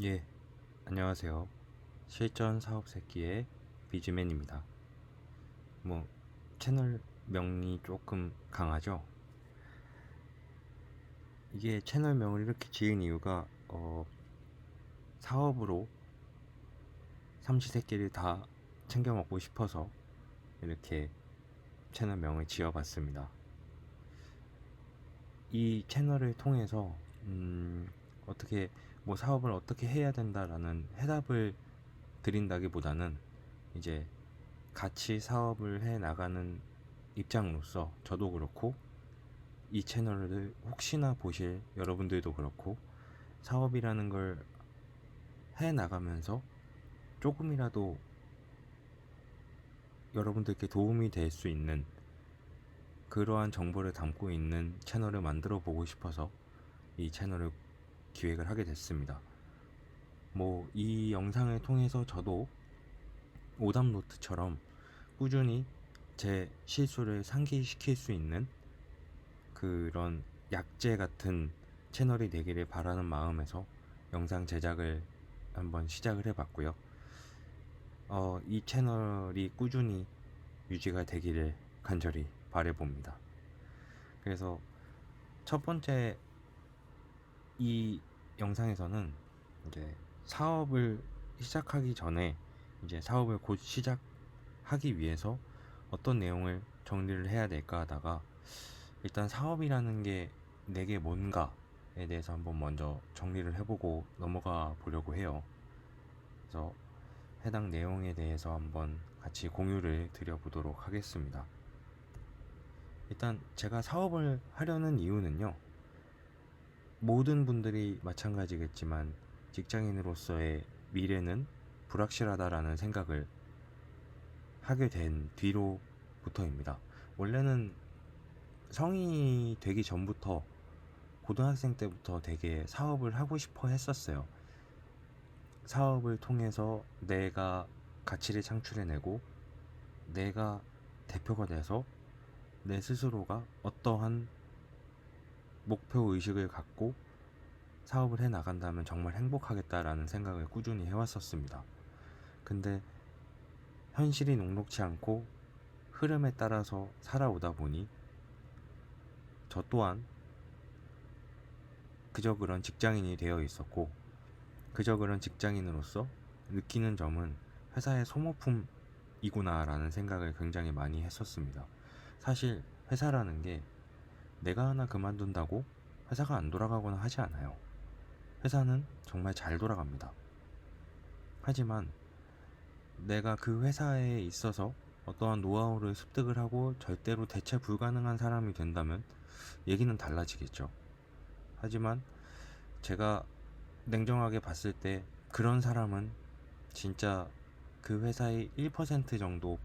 예, 안녕하세요. 실전 사업 새끼의 비즈맨입니다. 뭐, 채널명이 조금 강하죠? 이게 채널명을 이렇게 지은 이유가, 사업으로 삼시세끼를 다 챙겨 먹고 싶어서 이렇게 채널명을 지어봤습니다. 이 채널을 통해서, 어떻게, 뭐 사업을 어떻게 해야 된다라는 해답을 드린다기보다는 이제 같이 사업을 해 나가는 입장으로서 저도 그렇고 이 채널을 혹시나 보실 여러분들도 그렇고 사업이라는 걸 해 나가면서 조금이라도 여러분들께 도움이 될 수 있는 그러한 정보를 담고 있는 채널을 만들어 보고 싶어서 이 채널을 기획을 하게 됐습니다. 뭐 이 영상을 통해서 저도 오답노트처럼 꾸준히 제 실수를 상기시킬 수 있는 그런 약재 같은 채널이 되기를 바라는 마음에서 영상 제작을 한번 시작을 해봤고요. 이 채널이 꾸준히 유지가 되기를 간절히 바라봅니다. 그래서 첫 번째 이 영상에서는 이제 사업을 시작하기 전에 이제 사업을 곧 시작하기 위해서 어떤 내용을 정리를 해야 될까 하다가 일단 사업이라는 게 내게 뭔가에 대해서 한번 먼저 정리를 해보고 넘어가 보려고 해요. 그래서 해당 내용에 대해서 한번 같이 공유를 드려보도록 하겠습니다. 일단 제가 사업을 하려는 이유는요, 모든 분들이 마찬가지겠지만 직장인으로서의 미래는 불확실하다라는 생각을 하게 된 뒤로부터입니다. 원래는 성인이 되기 전부터 고등학생 때부터 되게 사업을 하고 싶어 했었어요. 사업을 통해서 내가 가치를 창출해내고 내가 대표가 돼서 내 스스로가 어떠한 목표 의식을 갖고 사업을 해 나간다면 정말 행복하겠다라는 생각을 꾸준히 해왔었습니다. 근데 현실이 녹록치 않고 흐름에 따라서 살아오다 보니 저 또한 그저 그런 직장인이 되어 있었고, 그저 그런 직장인으로서 느끼는 점은 회사의 소모품이구나라는 생각을 굉장히 많이 했었습니다. 사실 회사라는 게 내가 하나 그만둔다고 회사가 안 돌아가거나 하지 않아요. 회사는 정말 잘 돌아갑니다. 하지만 내가 그 회사에 있어서 어떠한 노하우를 습득을 하고 절대로 대체 불가능한 사람이 된다면 얘기는 달라지겠죠. 하지만 제가 냉정하게 봤을 때 그런 사람은 진짜 그 회사의 1% 정도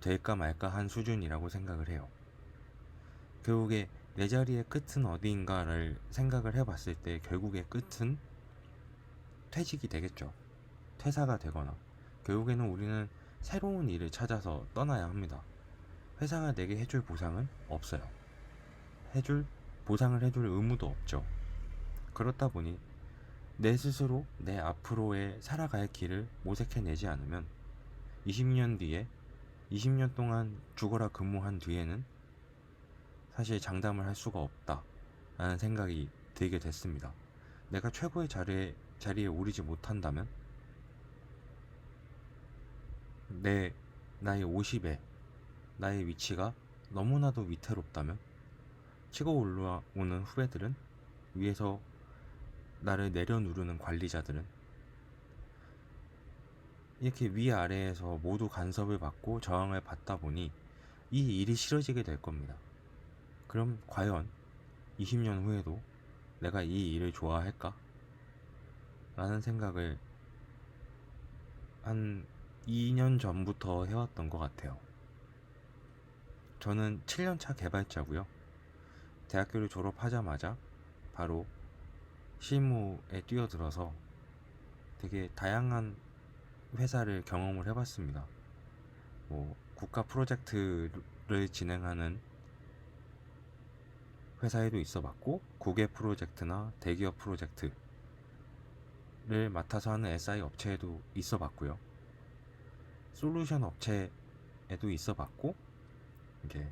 될까 말까 한 수준이라고 생각을 해요. 결국에 내 자리의 끝은 어디인가를 생각을 해봤을 때 결국의 끝은 퇴직이 되겠죠. 퇴사가 되거나 결국에는 우리는 새로운 일을 찾아서 떠나야 합니다. 회사가 내게 해줄 보상은 없어요. 해줄 보상을 해줄 의무도 없죠. 그렇다 보니 내 스스로 내 앞으로의 살아갈 길을 모색해내지 않으면 20년 뒤에 20년 동안 죽어라 근무한 뒤에는 사실 장담을 할 수가 없다 라는 생각이 들게 됐습니다. 내가 최고의 자리에 오르지 못한다면 내 나이 50에 나의 위치가 너무나도 위태롭다면 치고 올라오는 후배들은, 위에서 나를 내려누르는 관리자들은 이렇게 위아래에서 모두 간섭을 받고 저항을 받다 보니 이 일이 싫어지게 될 겁니다. 그럼 과연 20년 후에도 내가 이 일을 좋아할까? 라는 생각을 한 2년 전부터 해왔던 것 같아요. 저는 7년차 개발자고요. 대학교를 졸업하자마자 바로 실무에 뛰어들어서 되게 다양한 회사를 경험을 해봤습니다. 뭐 국가 프로젝트를 진행하는 회사에도 있어봤고, 국외 프로젝트나 대기업 프로젝트, 를 맡아서 하는 SI 업체에도 있어 봤고요. 솔루션 업체에도 있어 봤고, 이제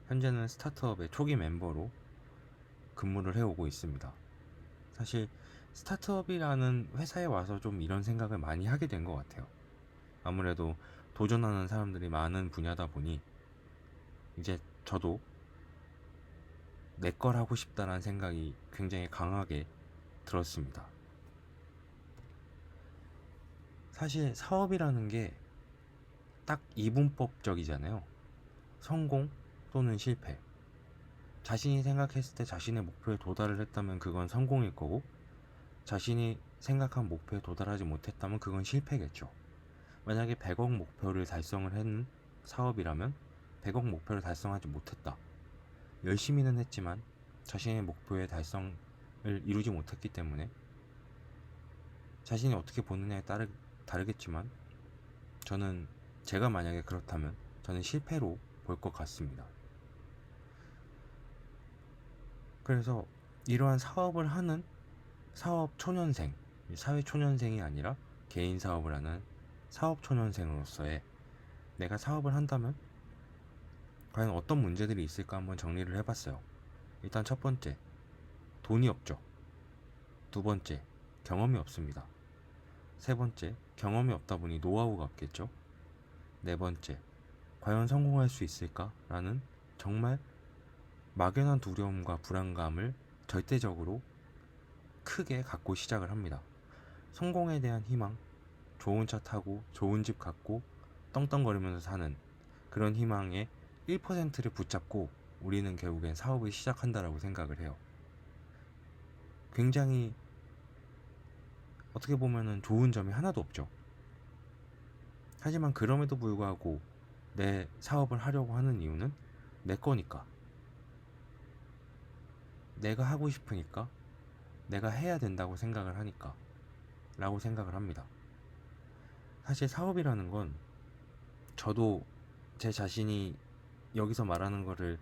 현재는 스타트업의 초기 멤버로 근무를 해오고 있습니다. 사실 스타트업이라는 회사에 와서 좀 이런 생각을 많이 하게 된 것 같아요. 아무래도 도전하는 사람들이 많은 분야다 보니 이제 저도 내 걸 하고 싶다는 생각이 굉장히 강하게 들었습니다. 사실 사업이라는 게 딱 이분법적이잖아요. 성공 또는 실패. 자신이 생각했을 때 자신의 목표에 도달을 했다면 그건 성공일 거고, 자신이 생각한 목표에 도달하지 못했다면 그건 실패겠죠. 만약에 100억 목표를 달성을 했는 사업이라면 100억 목표를 달성하지 못했다. 열심히는 했지만 자신의 목표의 달성을 이루지 못했기 때문에, 자신이 어떻게 보느냐에 다르겠지만 저는, 제가 만약에 그렇다면 저는 실패로 볼 것 같습니다. 그래서 이러한 사업을 하는 사업 초년생, 사회 초년생이 아니라 개인 사업을 하는 사업 초년생으로서의 내가 사업을 한다면 과연 어떤 문제들이 있을까 한번 정리를 해봤어요. 일단 첫 번째, 돈이 없죠. 두 번째, 경험이 없습니다. 세 번째, 경험이 없다 보니 노하우가 없겠죠. 네 번째, 과연 성공할 수 있을까? 라는 정말 막연한 두려움과 불안감을 절대적으로 크게 갖고 시작을 합니다. 성공에 대한 희망, 좋은 차 타고 좋은 집 갖고 떵떵거리면서 사는 그런 희망의 1%를 붙잡고 우리는 결국엔 사업을 시작한다라고 생각을 해요. 굉장히 어떻게 보면은 좋은 점이 하나도 없죠. 하지만 그럼에도 불구하고 내 사업을 하려고 하는 이유는 내 거니까, 내가 하고 싶으니까, 내가 해야 된다고 생각을 하니까 라고 생각을 합니다. 사실 사업이라는 건 저도 제 자신이 여기서 말하는 거를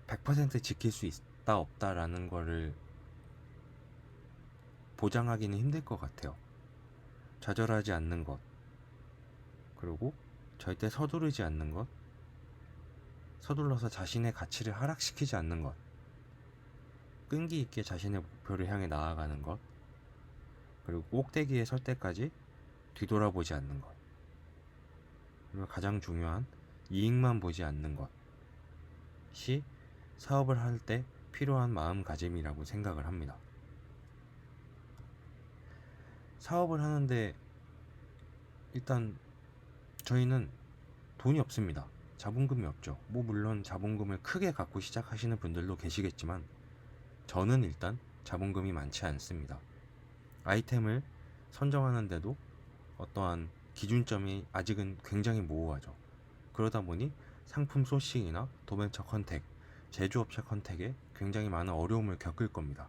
100% 지킬 수 있다 없다라는 거를 보장하기는 힘들 것 같아요. 좌절하지 않는 것, 그리고 절대 서두르지 않는 것, 서둘러서 자신의 가치를 하락시키지 않는 것, 끈기 있게 자신의 목표를 향해 나아가는 것, 그리고 꼭대기에 설 때까지 뒤돌아보지 않는 것, 그리고 가장 중요한 이익만 보지 않는 것이 사업을 할 때 필요한 마음가짐이라고 생각을 합니다. 사업을 하는데 일단 저희는 돈이 없습니다. 자본금이 없죠. 물론 자본금을 크게 갖고 시작하시는 분들도 계시겠지만 저는 일단 자본금이 많지 않습니다. 아이템을 선정하는데도 어떠한 기준점이 아직은 굉장히 모호하죠. 그러다 보니 상품 소싱이나 도매처 컨택, 제조업체 컨택에 굉장히 많은 어려움을 겪을 겁니다.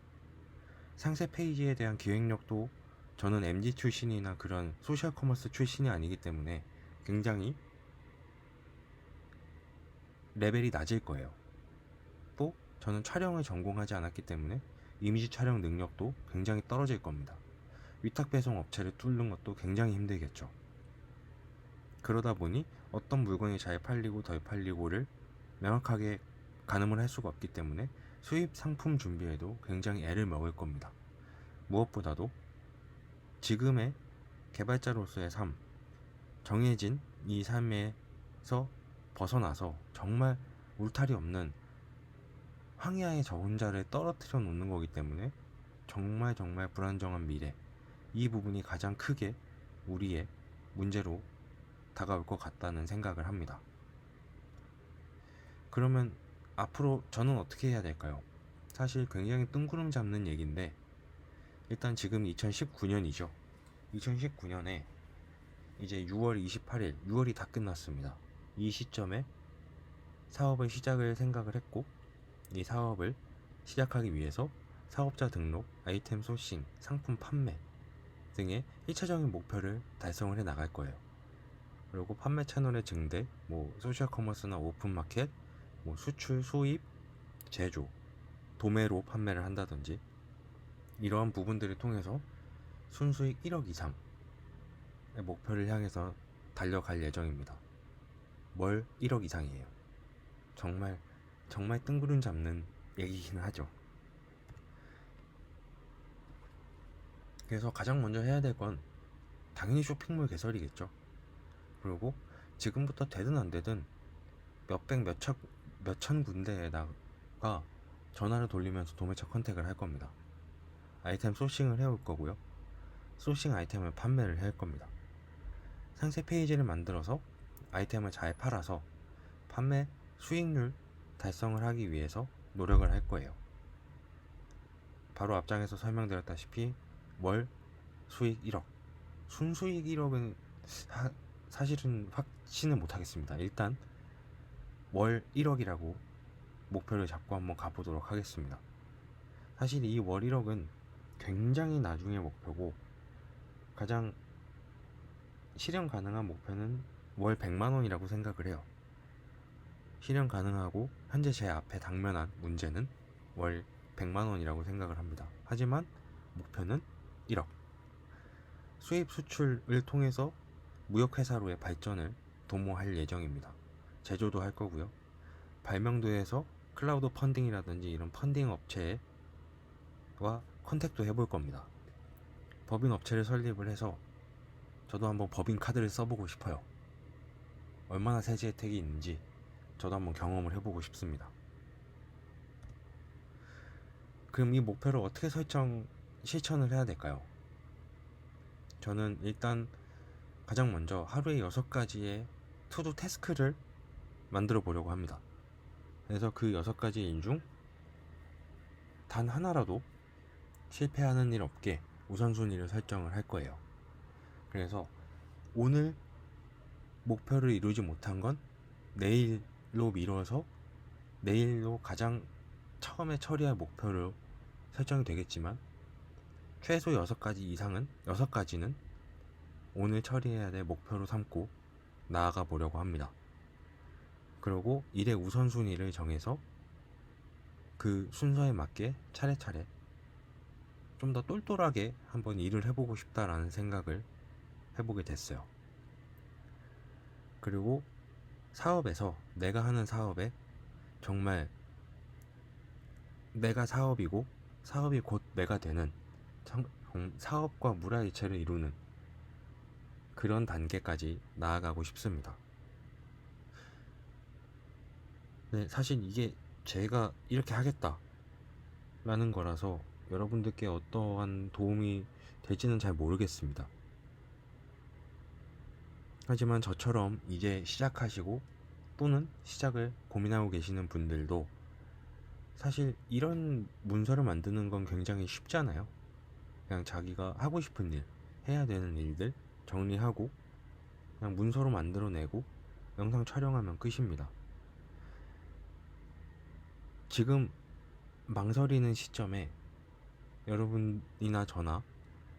상세 페이지에 대한 기획력도 저는 MG 출신이나 그런 소셜 커머스 출신이 아니기 때문에 굉장히 레벨이 낮을 거예요. 또 저는 촬영을 전공하지 않았기 때문에 이미지 촬영 능력도 굉장히 떨어질 겁니다. 위탁 배송 업체를 뚫는 것도 굉장히 힘들겠죠. 그러다 보니 어떤 물건이 잘 팔리고 덜 팔리고를 명확하게 가늠을 할 수가 없기 때문에 수입 상품 준비에도 굉장히 애를 먹을 겁니다. 무엇보다도 지금의 개발자로서의 삶, 정해진 이 삶에서 벗어나서 정말 울타리 없는 황야의 저 혼자를 떨어뜨려 놓는 거기 때문에 정말 불안정한 미래, 이 부분이 가장 크게 우리의 문제로 다가올 것 같다는 생각을 합니다. 그러면 앞으로 저는 어떻게 해야 될까요? 사실 굉장히 뜬구름 잡는 얘기인데, 일단 지금 2019년이죠. 2019년에 이제 6월 28일, 6월이 다 끝났습니다. 이 시점에 사업을 시작을 생각을 했고, 이 사업을 시작하기 위해서 사업자 등록, 아이템 소싱, 상품 판매 등의 1차적인 목표를 달성을 해 나갈 거예요. 그리고 판매 채널의 증대, 소셜 커머스나 오픈마켓, 수출, 수입, 제조, 도매로 판매를 한다든지 이러한 부분들을 통해서 순수익 1억 이상의 목표를 향해서 달려갈 예정입니다. 월 1억 이상이에요. 정말 뜬구름 잡는 얘기긴 하죠. 그래서 가장 먼저 해야 될 건 당연히 쇼핑몰 개설이겠죠. 그리고 지금부터 되든 안 되든 몇백 몇천 군데에다가 전화를 돌리면서 도매처 컨택을 할 겁니다. 아이템 소싱을 해올 거고요. 소싱 아이템을 판매를 할 겁니다. 상세 페이지를 만들어서 아이템을 잘 팔아서 판매 수익률 달성을 하기 위해서 노력을 할 거예요. 바로 앞장에서 설명드렸다시피 월 수익 1억, 순수익 1억은 사실은 확신은 못하겠습니다. 일단 월 1억이라고 목표를 잡고 한번 가보도록 하겠습니다. 사실 이 월 1억은 굉장히 나중의 목표고, 가장 실현 가능한 목표는 월 100만원이라고 생각을 해요. 실현 가능하고 현재 제 앞에 당면한 문제는 월 100만원이라고 생각을 합니다. 하지만 목표는 1억. 수입 수출을 통해서 무역회사로의 발전을 도모할 예정입니다. 제조도 할 거고요. 발명도에서 클라우드 펀딩이라든지 이런 펀딩 업체와 컨택도 해볼 겁니다. 법인 업체를 설립을 해서 저도 한번 법인 카드를 써보고 싶어요. 얼마나 세제 혜택이 있는지 저도 한번 경험을 해보고 싶습니다. 그럼 이 목표를 어떻게 실천을 해야 될까요? 저는 일단 가장 먼저 하루에 6가지의 투두 태스크를 만들어 보려고 합니다. 그래서 그 6가지 일 중 단 하나라도 실패하는 일 없게 우선순위를 설정을 할 거예요. 그래서 오늘 목표를 이루지 못한 건 내일로 미뤄서 내일로 가장 처음에 처리할 목표로 설정이 되겠지만, 최소 6가지는 오늘 처리해야 될 목표로 삼고 나아가 보려고 합니다. 그리고 일의 우선순위를 정해서 그 순서에 맞게 차례차례 좀 더 똘똘하게 한번 일을 해보고 싶다라는 생각을 해보게 됐어요. 그리고 내가 하는 사업에 정말 내가 사업이고 사업이 곧 내가 되는 사업과 무라일체를 이루는 그런 단계까지 나아가고 싶습니다. 네, 사실 이게 제가 이렇게 하겠다라는 거라서 여러분들께 어떠한 도움이 될지는 잘 모르겠습니다. 하지만 저처럼 이제 시작하시고 또는 시작을 고민하고 계시는 분들도 사실 이런 문서를 만드는 건 굉장히 쉽잖아요. 그냥 자기가 하고 싶은 일, 해야 되는 일들 정리하고 그냥 문서로 만들어내고 영상 촬영하면 끝입니다. 지금 망설이는 시점에 여러분이나 저나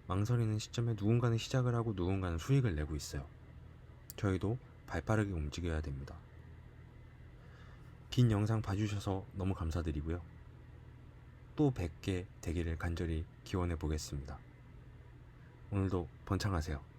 망설이는 시점에 누군가는 시작을 하고 누군가는 수익을 내고 있어요. 저희도 발빠르게 움직여야 됩니다. 긴 영상 봐주셔서 너무 감사드리고요. 또 뵙게 되기를 간절히 기원해 보겠습니다. 오늘도 번창하세요.